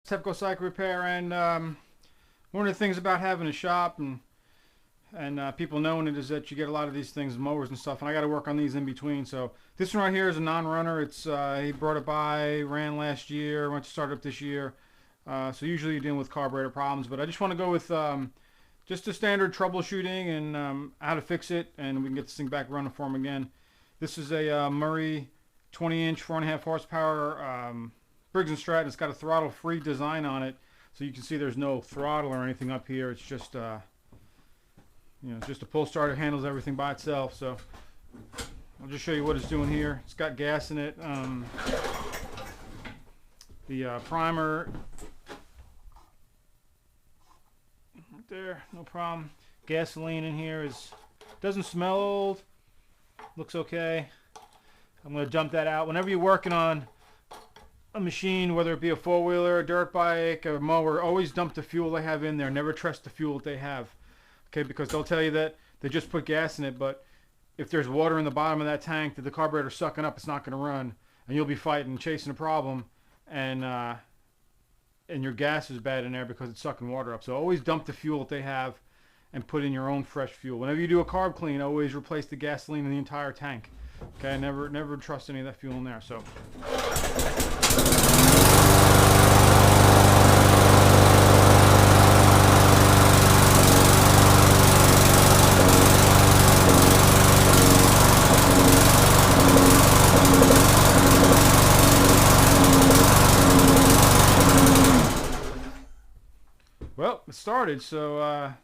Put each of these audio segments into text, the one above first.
TEPCO cycle repair, and one of the things about having a shop and people knowing it is that you get a lot of these things, mowers and stuff, and I got to work on these in between. So this one right here is a non-runner. It's he brought it by, ran last year, went to start up this year. So usually you're dealing with carburetor problems, but I just want to go with just the standard troubleshooting and how to fix it, and we can get this thing back running for him again. This is a Murray 20-inch, 4.5 horsepower Briggs and Stratton. It's got a throttle-free design on it, so you can see there's no throttle or anything up here. It's just it's just a pull starter, handles everything by itself. So I'll just show you what it's doing here. It's got gas in it. The primer right there, no problem. Gasoline in here doesn't smell old. Looks okay. I'm going to dump that out. Whenever you're working on a machine, whether it be a four-wheeler, a dirt bike, a mower, always dump the fuel they have in there. Never trust the fuel that they have. Okay, because they'll tell you that they just put gas in it, but if there's water in the bottom of that tank that the carburetor's sucking up, it's not going to run, and you'll be fighting, chasing a problem, and your gas is bad in there because it's sucking water up. So always dump the fuel that they have and put in your own fresh fuel. Whenever you do a carb clean, always replace the gasoline in the entire tank. Okay, never trust any of that fuel in there. So well, it started. So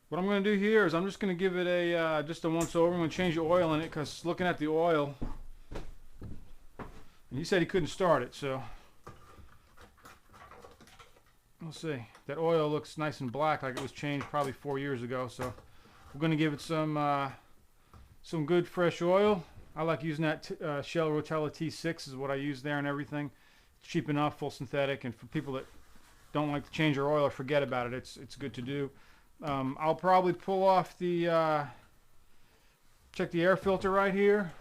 what I'm going to do here is I'm just going to give it a just a once over. I'm going to change the oil in it because looking at the oil, and he said he couldn't start it, so we'll see. That oil looks nice and black, like it was changed probably 4 years ago. So we're going to give it some good fresh oil. I like using that Shell Rotella T6 is what I use there and everything. It's cheap enough, full synthetic, and for people that don't like to change their oil or forget about it, it's good to do. I'll probably pull off the check the air filter right here.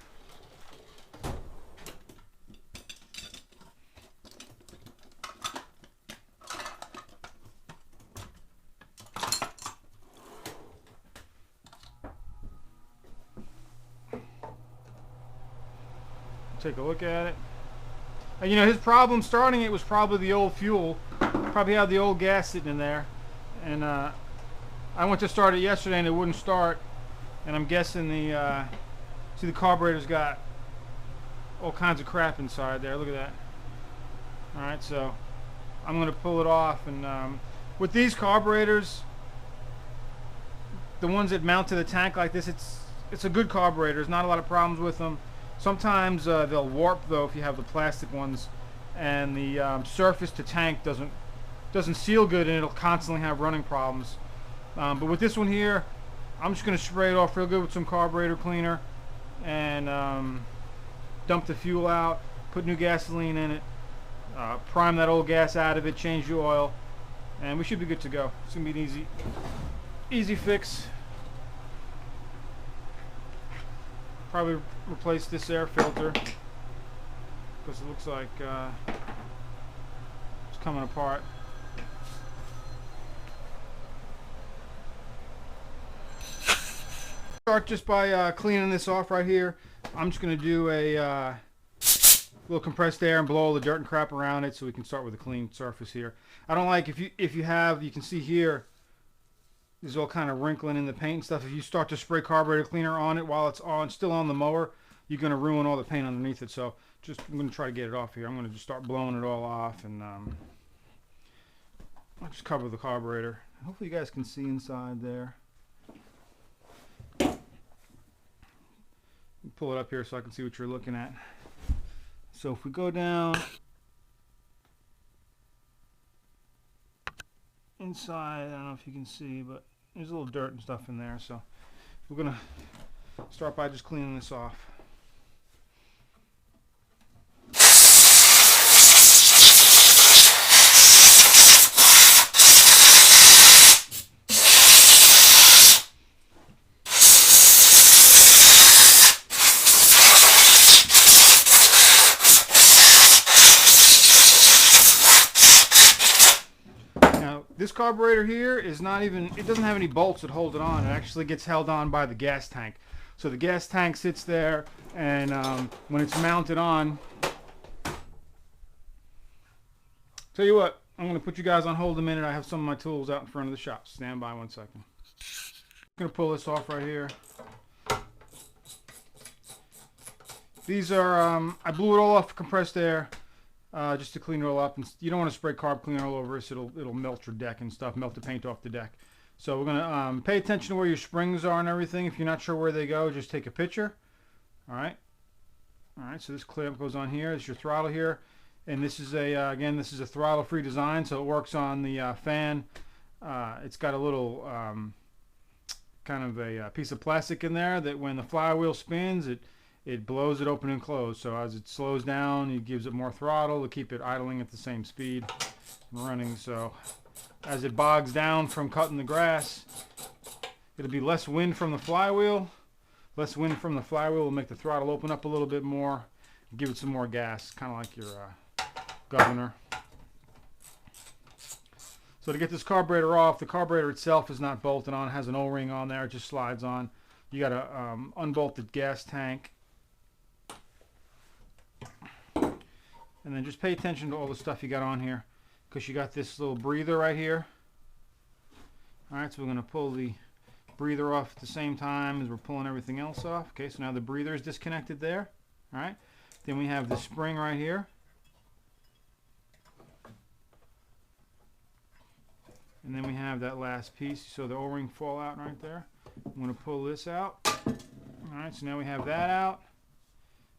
Take a look at it. And his problem starting it was probably the old fuel. Probably had the old gas sitting in there, and I went to start it yesterday and it wouldn't start, and I'm guessing the carburetor's got all kinds of crap inside there. Look at that. Alright, so I'm going to pull it off, and with these carburetors, the ones that mount to the tank like this, it's a good carburetor. There's not a lot of problems with them. Sometimes they'll warp though if you have the plastic ones, and the surface to tank doesn't seal good, and it'll constantly have running problems. But with this one here, I'm just going to spray it off real good with some carburetor cleaner and dump the fuel out, put new gasoline in it, prime that old gas out of it, change the oil, and we should be good to go. It's going to be an easy fix. Probably replace this air filter because it looks like it's coming apart. Start just by cleaning this off right here. I'm just going to do a little compressed air and blow all the dirt and crap around it so we can start with a clean surface here. I don't like you can see here, this is all kind of wrinkling in the paint and stuff. If you start to spray carburetor cleaner on it while it's still on the mower, you're going to ruin all the paint underneath it. So I'm going to try to get it off here. I'm going to just start blowing it all off, and I'll just cover the carburetor. Hopefully you guys can see inside there. Pull it up here so I can see what you're looking at. So if we go down inside, I don't know if you can see, but there's a little dirt and stuff in there. So we're gonna start by just cleaning this off. This carburetor here is not even, it doesn't have any bolts that hold it on. It actually gets held on by the gas tank. So the gas tank sits there, and when it's mounted on, tell you what, I'm going to put you guys on hold a minute. I have some of my tools out in front of the shop. Stand by 1 second. I'm going to pull this off right here. These are, I blew it all off compressed air just to clean it all up. And you don't want to spray carb cleaner all over this. It'll melt your deck and stuff, melt the paint off the deck. So we're going to pay attention to where your springs are and everything. If you're not sure where they go, just take a picture. All right. All right, so this clamp goes on here. This is your throttle here. And this is a, again, this is a throttle-free design, so it works on the fan. It's got a little kind of a piece of plastic in there that when the flywheel spins, it blows it open and closed. So as it slows down, it gives it more throttle to keep it idling at the same speed and running. So as it bogs down from cutting the grass, it'll be less wind from the flywheel. Less wind from the flywheel will make the throttle open up a little bit more, give it some more gas, kind of like your governor. So to get this carburetor off, the carburetor itself is not bolted on. It has an O-ring on there. It just slides on. You got to unbolt the gas tank. And then just pay attention to all the stuff you got on here, because you got this little breather right here. Alright, so we're going to pull the breather off at the same time as we're pulling everything else off. Okay, so now the breather is disconnected there. Alright, then we have the spring right here. And then we have that last piece, so the O-ring fall out right there. I'm going to pull this out. Alright, so now we have that out.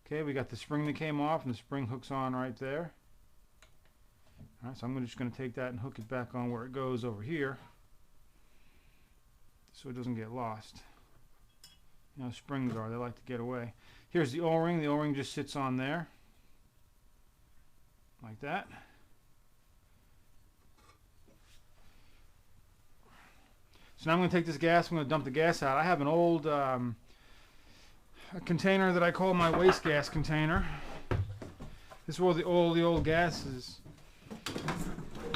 Okay, we got the spring that came off, and the spring hooks on right there. Alright, so I'm just going to take that and hook it back on where it goes over here, so it doesn't get lost. You know, springs are, they like to get away. Here's the O-ring. The O-ring just sits on there, like that. So now I'm going to take this gas, I'm going to dump the gas out. I have an old a container that I call my waste gas container. This is where the old gas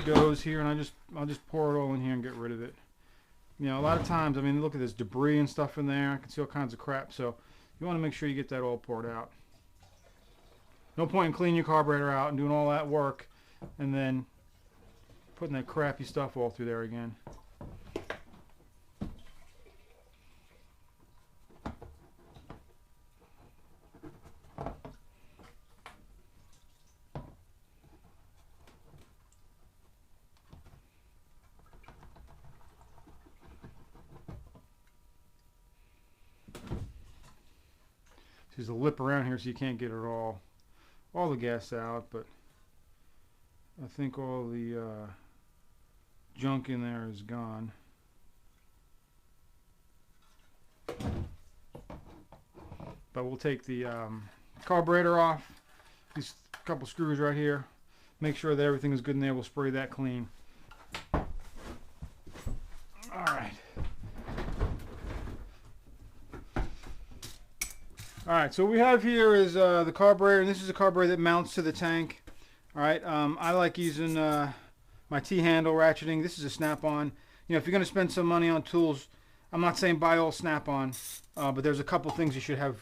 goes here, and I'll just pour it all in here and get rid of it. You know, a lot of times, I mean, look at this debris and stuff in there. I can see all kinds of crap, so you want to make sure you get that all poured out. No point in cleaning your carburetor out and doing all that work and then putting that crappy stuff all through there again. There's a lip around here, so you can't get it all the gas out, but I think all the junk in there is gone. But we'll take the carburetor off, these couple screws right here, make sure that everything is good in there. We'll spray that clean. Alright. Alright, so what we have here is the carburetor, and this is a carburetor that mounts to the tank. Alright, I like using my T-handle ratcheting. This is a snap-on. You know, if you're going to spend some money on tools, I'm not saying buy all snap-on, but there's a couple things you should have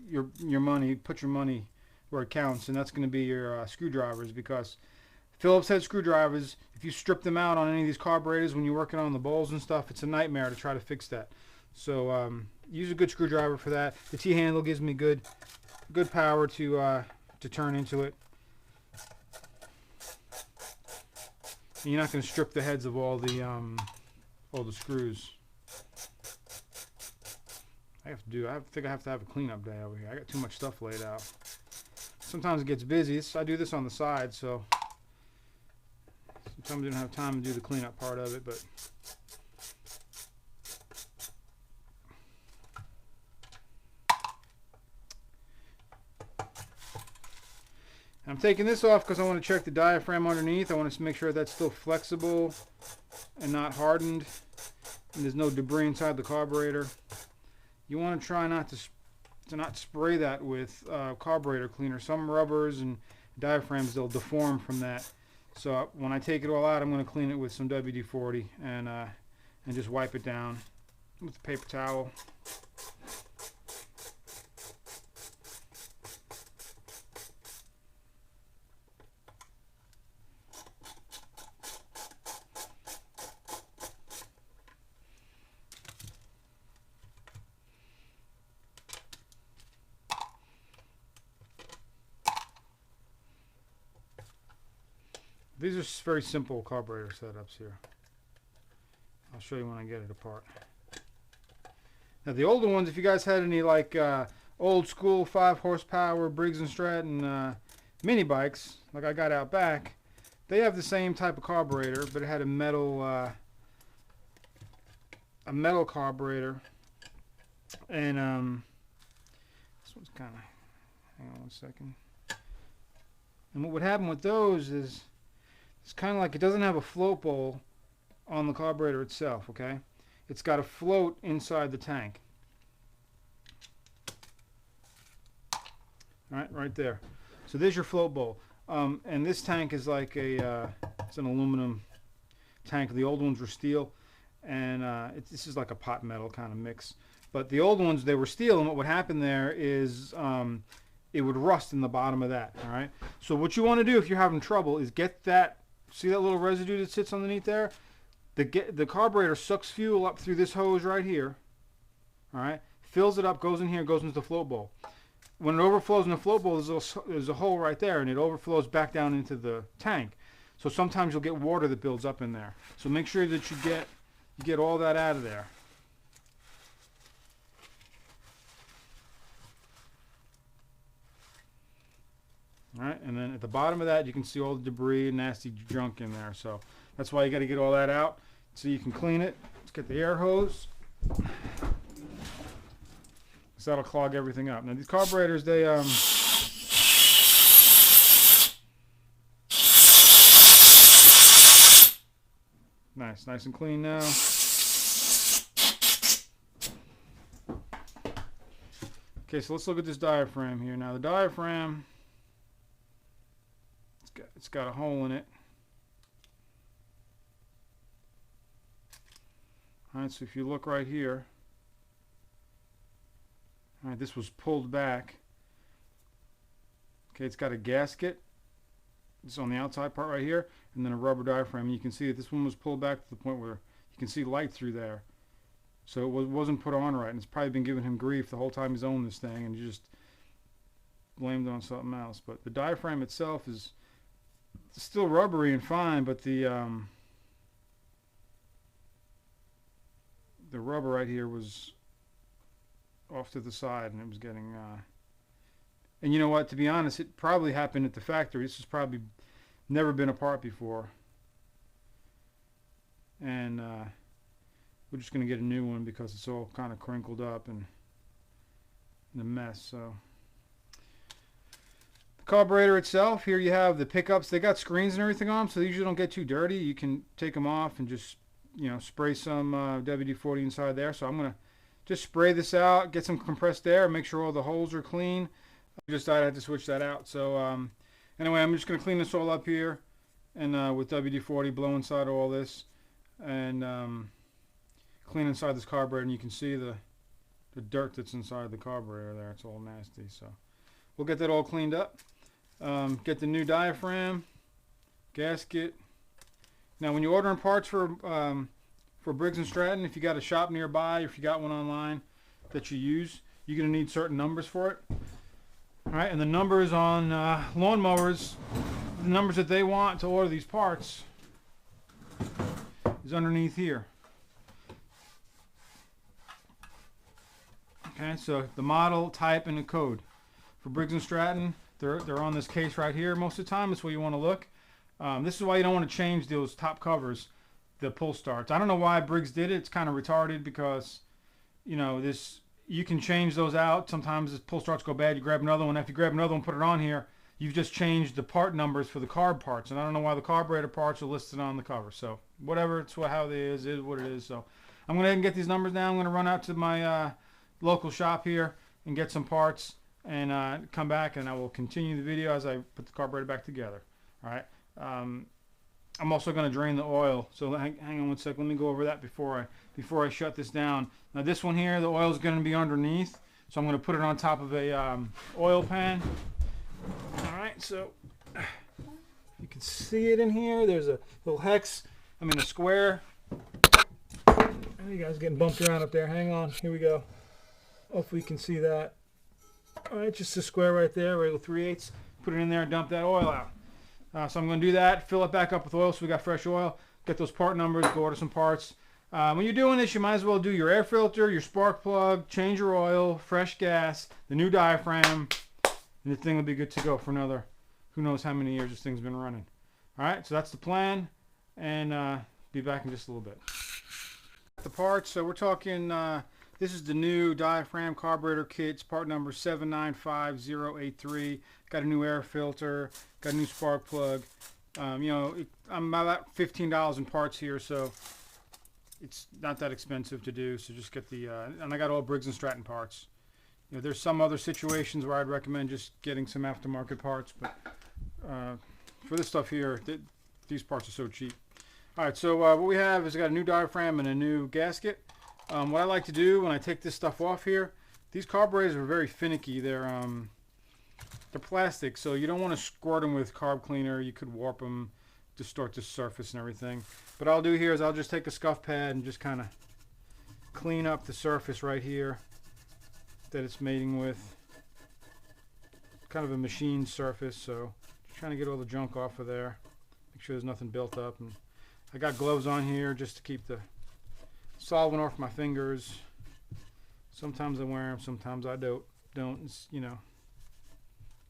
your money, put your money where it counts, and that's going to be your screwdrivers, because Phillips head screwdrivers, if you strip them out on any of these carburetors when you're working on the bowls and stuff, it's a nightmare to try to fix that. So use a good screwdriver for that. The T-handle gives me good power to turn into it. And you're not going to strip the heads of all the screws. I think I have to have a cleanup day over here. I got too much stuff laid out. Sometimes it gets busy. I do this on the side, so sometimes I don't have time to do the cleanup part of it, but I'm taking this off because I want to check the diaphragm underneath. I want to make sure that's still flexible and not hardened, and there's no debris inside the carburetor. You want to try not to spray that with carburetor cleaner. Some rubbers and diaphragms, they'll deform from that, So when I take it all out, I'm going to clean it with some WD-40 and just wipe it down with a paper towel. These are very simple carburetor setups here. I'll show you when I get it apart. Now the older ones, if you guys had any like old school 5 horsepower Briggs and Stratton mini bikes, like I got out back, they have the same type of carburetor, but it had a metal carburetor, and this one's kind of. Hang on one second. And what would happen with those is it's kind of like it doesn't have a float bowl on the carburetor itself, okay? It's got a float inside the tank. Right there. So there's your float bowl. And this tank is like it's an aluminum tank. The old ones were steel, and this is like a pot metal kind of mix. But the old ones, they were steel, and what would happen there is it would rust in the bottom of that, all right? So what you want to do if you're having trouble is get that. See that little residue that sits underneath there? The carburetor sucks fuel up through this hose right here. All right, fills it up, goes in here, goes into the float bowl. When it overflows in the float bowl, there's a hole right there, and it overflows back down into the tank. So sometimes you'll get water that builds up in there. So make sure that you get all that out of there. Alright, and then at the bottom of that you can see all the debris and nasty junk in there. So that's why you got to get all that out so you can clean it. Let's get the air hose. So that'll clog everything up. Now these carburetors, they nice and clean now. Okay, so let's look at this diaphragm here. Now the diaphragm, it's got a hole in it. Alright, so if you look right here, alright, this was pulled back. Okay, it's got a gasket. It's on the outside part right here, and then a rubber diaphragm. And you can see that this one was pulled back to the point where you can see light through there. So it wasn't put on right, and it's probably been giving him grief the whole time he's owned this thing, and you just blamed it on something else. But the diaphragm itself is still rubbery and fine, but the rubber right here was off to the side, and it was getting and you know what, to be honest, it probably happened at the factory. This has probably never been apart before, and we're just going to get a new one because it's all kind of crinkled up and in a mess. So the carburetor itself, here you have the pickups. They got screens and everything on them, so they usually don't get too dirty. You can take them off and just, you know, spray some WD-40 inside there. So I'm going to just spray this out, get some compressed air, make sure all the holes are clean. I just thought I had to switch that out. So anyway, I'm just going to clean this all up here, and with WD-40, blow inside all this, and clean inside this carburetor, and you can see the dirt that's inside the carburetor there. It's all nasty. So we'll get that all cleaned up. Get the new diaphragm, gasket. Now when you're ordering parts for Briggs and Stratton, if you got a shop nearby, if you got one online that you use, you're going to need certain numbers for it. Alright, and the numbers on lawnmowers, the numbers that they want to order these parts is underneath here. Okay, so the model, type, and the code. For Briggs and Stratton, they're on this case right here most of the time. That's where you want to look. This is why you don't want to change those top covers, the pull starts. I don't know why Briggs did it. It's kind of retarded because, you know, you can change those out. Sometimes the pull starts go bad. You grab another one. After you grab another one, put it on here, you've just changed the part numbers for the carb parts. And I don't know why the carburetor parts are listed on the cover. So whatever, it's how it is what it is. So I'm going to go ahead and get these numbers down. I'm going to run out to my local shop here and get some parts and come back, and I will continue the video as I put the carburetor back together. All right. I'm also going to drain the oil. So hang on one sec. Let me go over that before I shut this down. Now this one here, the oil is going to be underneath. So I'm going to put it on top of a oil pan. All right, so you can see it in here. There's a little hex. A square. You guys getting bumped around up there. Hang on. Here we go. Hopefully you can see that. All right, just a square right there, right, 3/8. Put it in there and dump that oil out. So I'm going to do that. Fill it back up with oil so we got fresh oil. Get those part numbers. Go order some parts. When you're doing this, you might as well do your air filter, your spark plug, change your oil, fresh gas, the new diaphragm, and the thing will be good to go for another, who knows how many years this thing's been running. All right, so that's the plan, and be back in just a little bit. The parts, so we're talking, this is the new diaphragm carburetor kit. It's part number 795083. Got a new air filter, got a new spark plug. I'm about $15 in parts here, so it's not that expensive to do. So just get the, and I got all Briggs and Stratton parts. There's some other situations where I'd recommend just getting some aftermarket parts, but for this stuff here, these parts are so cheap. All right, so what we have is got a new diaphragm and a new gasket. What I like to do when I take this stuff off here, these carburetors are very finicky. They're plastic, so you don't want to squirt them with carb cleaner. You could warp them, distort the surface and everything. But what I'll do here is I'll just take a scuff pad and just kind of clean up the surface right here that it's mating with. Kind of a machine surface, so just trying to get all the junk off of there. Make sure there's nothing built up. And I got gloves on here just to keep the solvent off my fingers. Sometimes I wear them, sometimes I don't. It's, you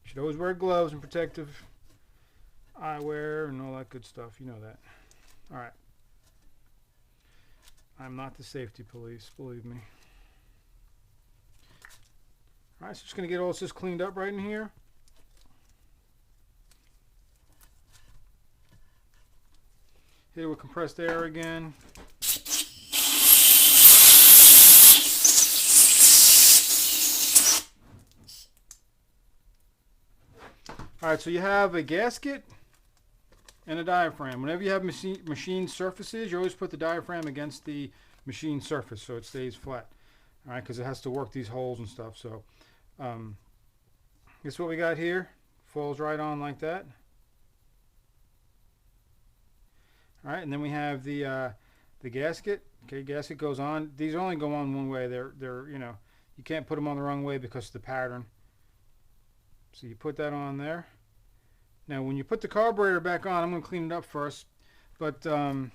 should always wear gloves and protective eyewear and all that good stuff. You know that. All right. I'm not the safety police, believe me. All right, so just going to get all this cleaned up right in here. Hit it with compressed air again. Alright, so you have a gasket and a diaphragm. Whenever you have machine surfaces, you always put the diaphragm against the machine surface so it stays flat. Alright, because it has to work these holes and stuff. So, guess what we got here? Falls right on like that. Alright, and then we have the gasket. Okay, gasket goes on. These only go on one way. They're you can't put them on the wrong way because of the pattern. So you put that on there. Now when you put the carburetor back on, I'm going to clean it up first. But again,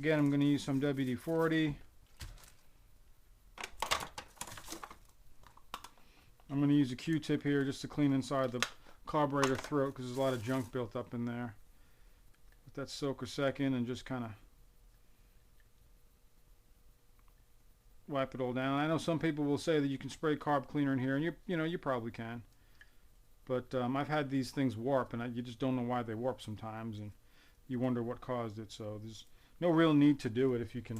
I'm going to use some WD-40. I'm going to use a Q-tip here just to clean inside the carburetor throat because there's a lot of junk built up in there. Let that soak a second and just kind of wipe it all down. I know some people will say that you can spray carb cleaner in here, and you probably can. But I've had these things warp, and you just don't know why they warp sometimes, and you wonder what caused it. So there's no real need to do it if you can.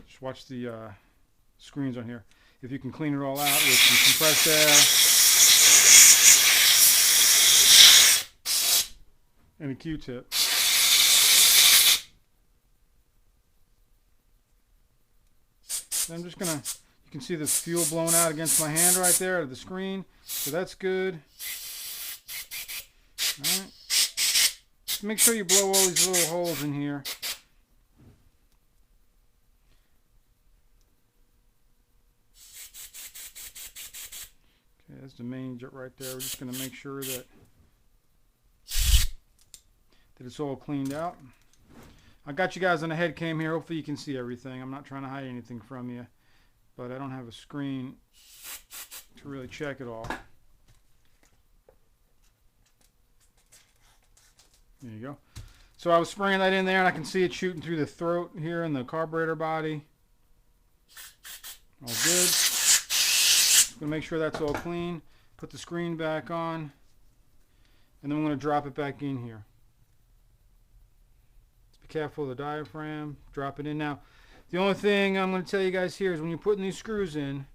Just watch the screens on here. If you can clean it all out with some compressed air and a Q-tip. I'm just gonna, you can see this fuel blowing out against my hand right there at the screen, so that's good. Alright. Just make sure you blow all these little holes in here. Okay, that's the main jet right there. We're just gonna make sure that it's all cleaned out. I got you guys on a head cam here. Hopefully you can see everything. I'm not trying to hide anything from you, but I don't have a screen to really check it all. There you go. So I was spraying that in there, and I can see it shooting through the throat here in the carburetor body. All good. Just gonna make sure that's all clean. Put the screen back on, and then I'm gonna drop it back in here. Careful of the diaphragm, drop it in. Now the only thing I'm going to tell you guys here is when you're putting these screws in,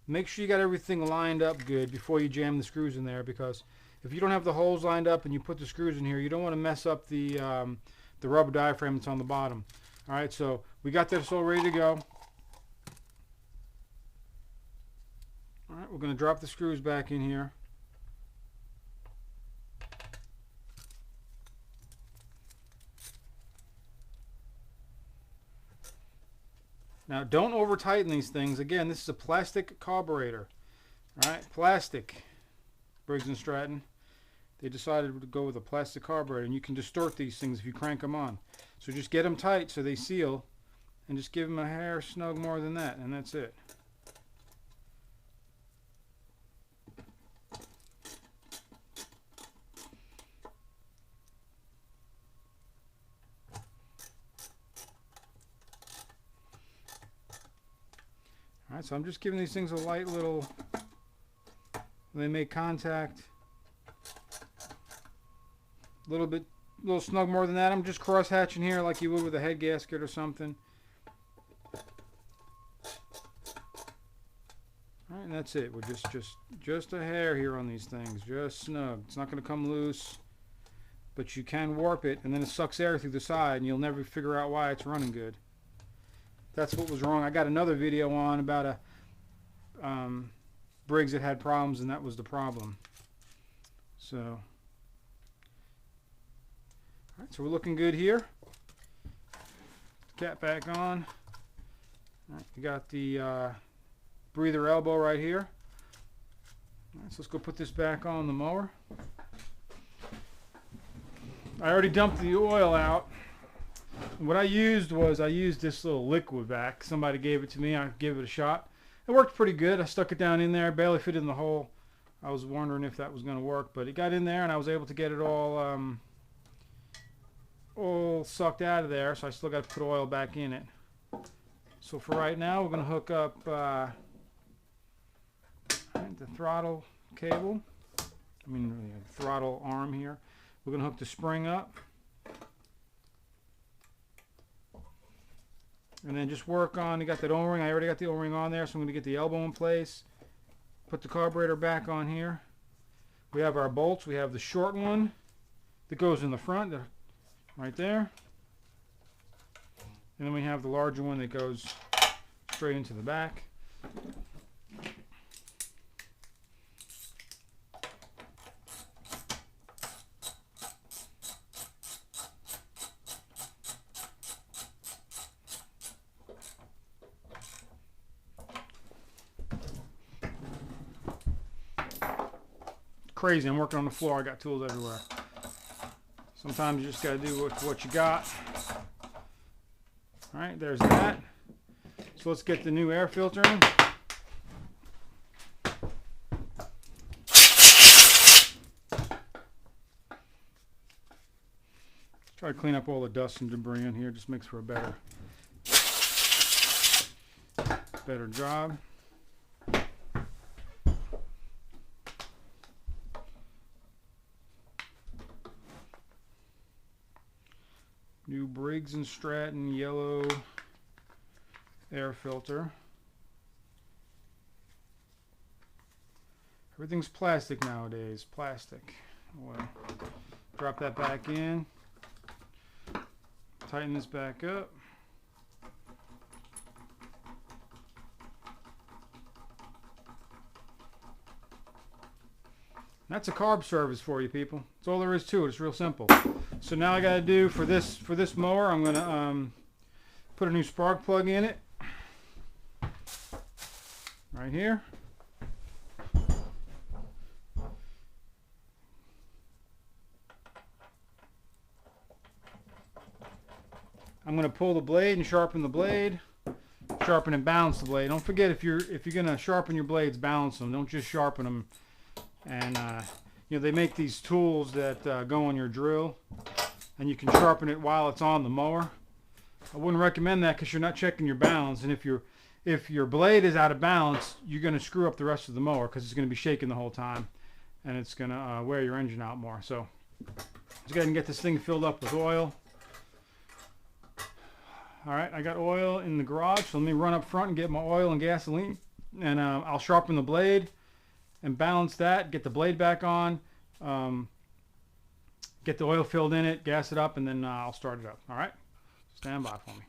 make sure you got everything lined up good before you jam the screws in there, because if you don't have the holes lined up and you put the screws in here, you don't want to mess up the rubber diaphragm that's on the bottom. All right, so we got this all ready to go. All right, we're going to drop the screws back in here. Now, don't over tighten these things. Again, this is a plastic carburetor. All right, plastic. Briggs and Stratton. They decided to go with a plastic carburetor, and you can distort these things if you crank them on. So just get them tight so they seal, and just give them a hair snug more than that, and that's it. Alright, so I'm just giving these things a light little, when they make contact, a little snug more than that. I'm just cross hatching here like you would with a head gasket or something. Alright, and that's it. We're just a hair here on these things, just snug. It's not going to come loose, but you can warp it, and then it sucks air through the side, and you'll never figure out why it's running good. That's what was wrong. I got another video on about a Briggs that had problems, and that was the problem. So, all right, so we're looking good here. Cap back on. All right, we got the breather elbow right here. All right, so let's go put this back on the mower. I already dumped the oil out. What I used this little liquid vac. Somebody gave it to me. I gave it a shot. It worked pretty good. I stuck it down in there. Barely fit in the hole. I was wondering if that was going to work, but it got in there, and I was able to get it all sucked out of there. So I still got to put oil back in it. So for right now, we're going to hook up the throttle cable. I mean, the throttle arm here. We're going to hook the spring up. And then just work on, you got that O-ring. I already got the O-ring on there, so I'm going to get the elbow in place. Put the carburetor back on here. We have our bolts. We have the short one that goes in the front, right there. And then we have the larger one that goes straight into the back. Crazy. I'm working on the floor. I got tools everywhere. Sometimes you just got to do what you got. All right, there's that. So let's get the new air filter in. Try to clean up all the dust and debris in here. Just makes for a better job. New Briggs and Stratton yellow air filter. Everything's plastic nowadays. Plastic. Well, drop that back in. Tighten this back up. That's a carb service for you people. That's all there is to it. It's real simple. So now I got to do for this mower, I'm going to put a new spark plug in it. Right here. I'm going to pull the blade and sharpen the blade. Sharpen and balance the blade. Don't forget, if you're going to sharpen your blades, balance them. Don't just sharpen them. And you know, they make these tools that go on your drill, and you can sharpen it while it's on the mower. I wouldn't recommend that because you're not checking your balance, and if your blade is out of balance, you're going to screw up the rest of the mower because it's going to be shaking the whole time, and it's going to wear your engine out more. So let's go ahead and get this thing filled up with oil. All right, I got oil in the garage, so let me run up front and get my oil and gasoline, and I'll sharpen the blade and balance that, get the blade back on, get the oil filled in it, gas it up, and then I'll start it up. All right, stand by for me.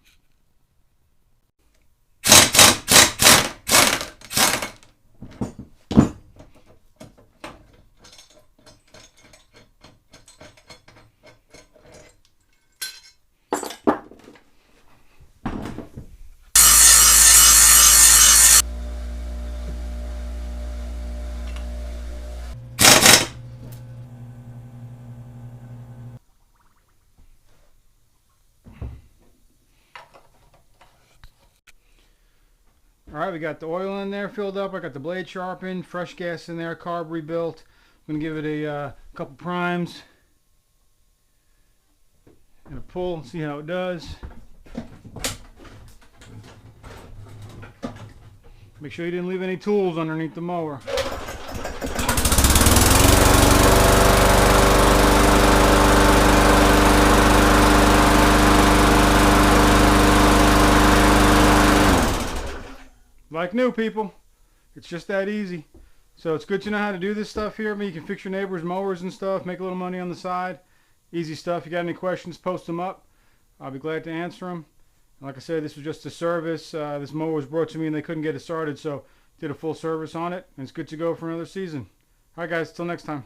All right, we got the oil in there filled up. I got the blade sharpened, fresh gas in there, carb rebuilt. I'm gonna give it a couple primes and a pull, see how it does. Make sure you didn't leave any tools underneath the mower. Like new, people. It's just that easy. So it's good to know how to do this stuff here. I mean, you can fix your neighbor's mowers and stuff, make a little money on the side. Easy stuff. If you got any questions, post them up. I'll be glad to answer them. And like I said, this was just a service. This mower was brought to me and they couldn't get it started, so did a full service on it, and it's good to go for another season. All right, guys, till next time.